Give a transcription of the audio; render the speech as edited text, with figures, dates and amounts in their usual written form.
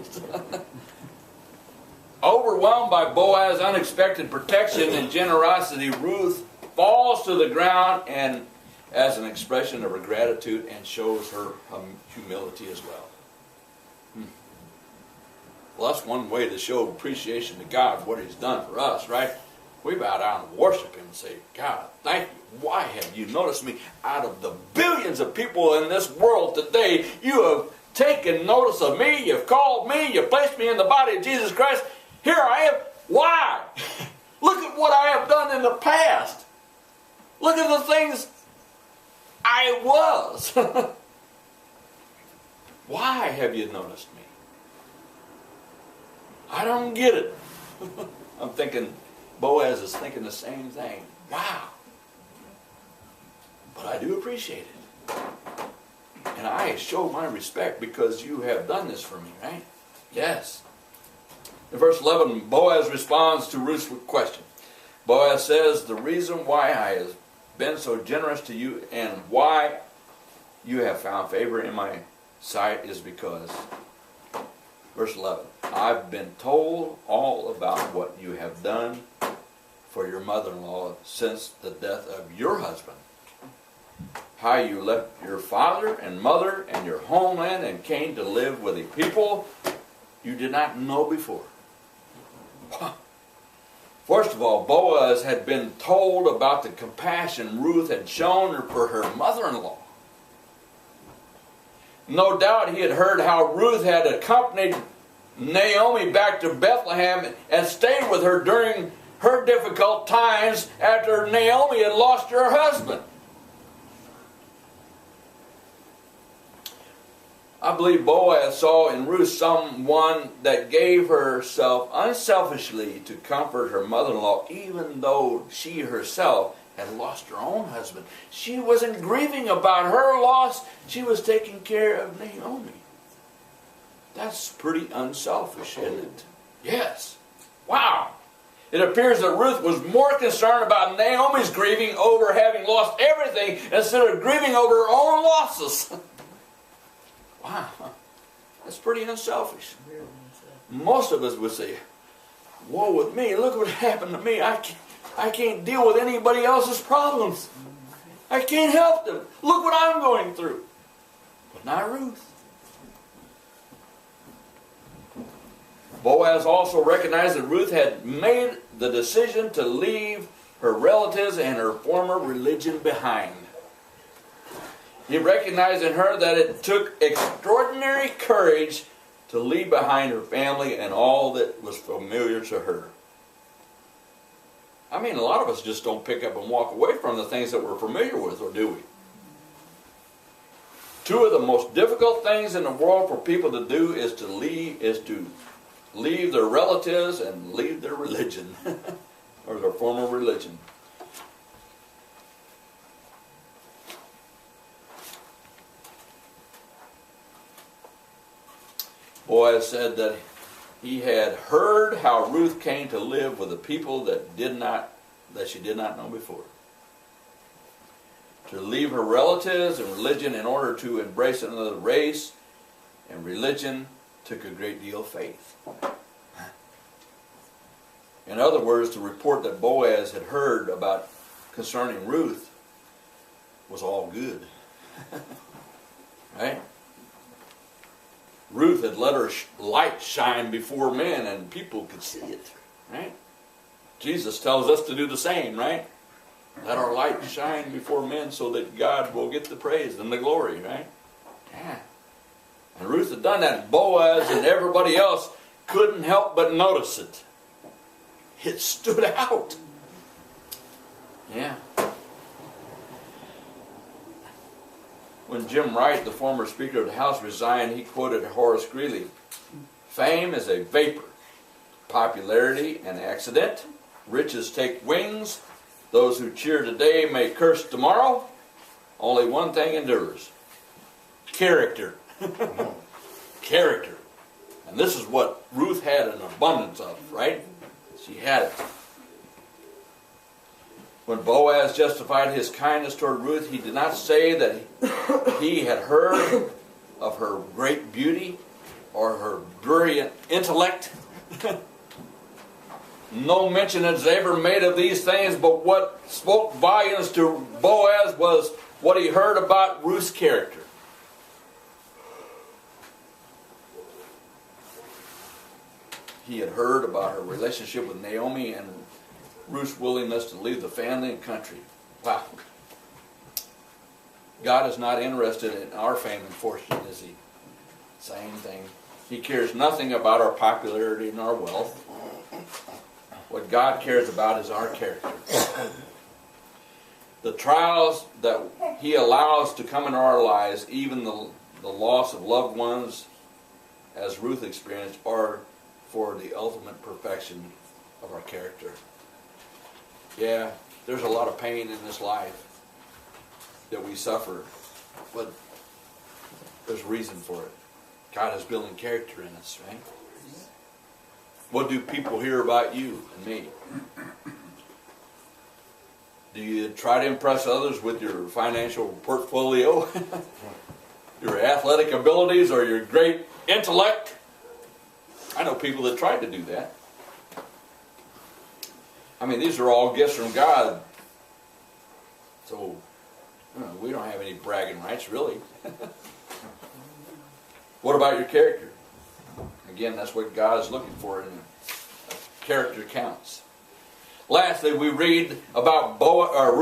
Christ. Overwhelmed by Boaz's unexpected protection and generosity, Ruth falls to the ground and as an expression of her gratitude and shows her humility as well. Well, that's one way to show appreciation to God for what He's done for us, right? We bow down and worship Him and say, God, thank you. Why have you noticed me? Out of the billions of people in this world today, you have taken notice of me. You've called me. You've placed me in the body of Jesus Christ. Here I am. Why? Look at what I have done in the past. Look at the things I was. Why have you noticed me? I don't get it. I'm thinking Boaz is thinking the same thing. Wow. But I do appreciate it. And I show my respect because you have done this for me, right? Yes. In verse 11, Boaz responds to Ruth's question. Boaz says, the reason why I have been so generous to you and why you have found favor in my sight is because, verse 11, I've been told all about what you have done for your mother-in-law since the death of your husband. How you left your father and mother and your homeland and came to live with a people you did not know before. First of all, Boaz had been told about the compassion Ruth had shown for her mother-in-law. No doubt he had heard how Ruth had accompanied Naomi back to Bethlehem and stayed with her during her difficult times after Naomi had lost her husband. I believe Boaz saw in Ruth someone that gave herself unselfishly to comfort her mother-in-law, even though she herself had lost her own husband. She wasn't grieving about her loss. She was taking care of Naomi. That's pretty unselfish, isn't it? Yes. Wow. It appears that Ruth was more concerned about Naomi's grieving over having lost everything instead of grieving over her own losses. Wow, that's pretty unselfish. Most of us would say, woe with me, look what happened to me. I can't deal with anybody else's problems. I can't help them. Look what I'm going through. But not Ruth. Boaz also recognized that Ruth had made the decision to leave her relatives and her former religion behind. He recognized in her that it took extraordinary courage to leave behind her family and all that was familiar to her. I mean, a lot of us just don't pick up and walk away from the things that we're familiar with, or do we? Two of the most difficult things in the world for people to do is to leave their relatives and leave their religion, or their former religion. Boaz said that he had heard how Ruth came to live with a people that she did not know before. To leave her relatives and religion in order to embrace another race and religion took a great deal of faith. In other words, the report that Boaz had heard about concerning Ruth was all good. Right? Ruth had let her light shine before men and people could see it, right? Jesus tells us to do the same, right? Let our light shine before men so that God will get the praise and the glory, right? Yeah. And Ruth had done that. Boaz and everybody else couldn't help but notice it. It stood out. Yeah. When Jim Wright, the former Speaker of the House, resigned, he quoted Horace Greeley, "Fame is a vapor, popularity an accident, riches take wings, those who cheer today may curse tomorrow, only one thing endures, character." Character. And this is what Ruth had an abundance of, right? She had it. When Boaz justified his kindness toward Ruth, he did not say that he had heard of her great beauty or her brilliant intellect. No mention is ever made of these things, but what spoke volumes to Boaz was what he heard about Ruth's character. He had heard about her relationship with Naomi and Ruth's willingness to leave the family and country. Wow. God is not interested in our fame and fortune, is He? Same thing. He cares nothing about our popularity and our wealth. What God cares about is our character. The trials that He allows to come into our lives, even the loss of loved ones, as Ruth experienced, are for the ultimate perfection of our character. Yeah, there's a lot of pain in this life that we suffer, but there's reason for it. God is building character in us, right? What do people hear about you and me? Do you try to impress others with your financial portfolio, your athletic abilities, or your great intellect? I know people that tried to do that. I mean, these are all gifts from God. So, we don't have any bragging rights, really. What about your character? Again, that's what God is looking for. In character counts. Lastly, we read about Ruth.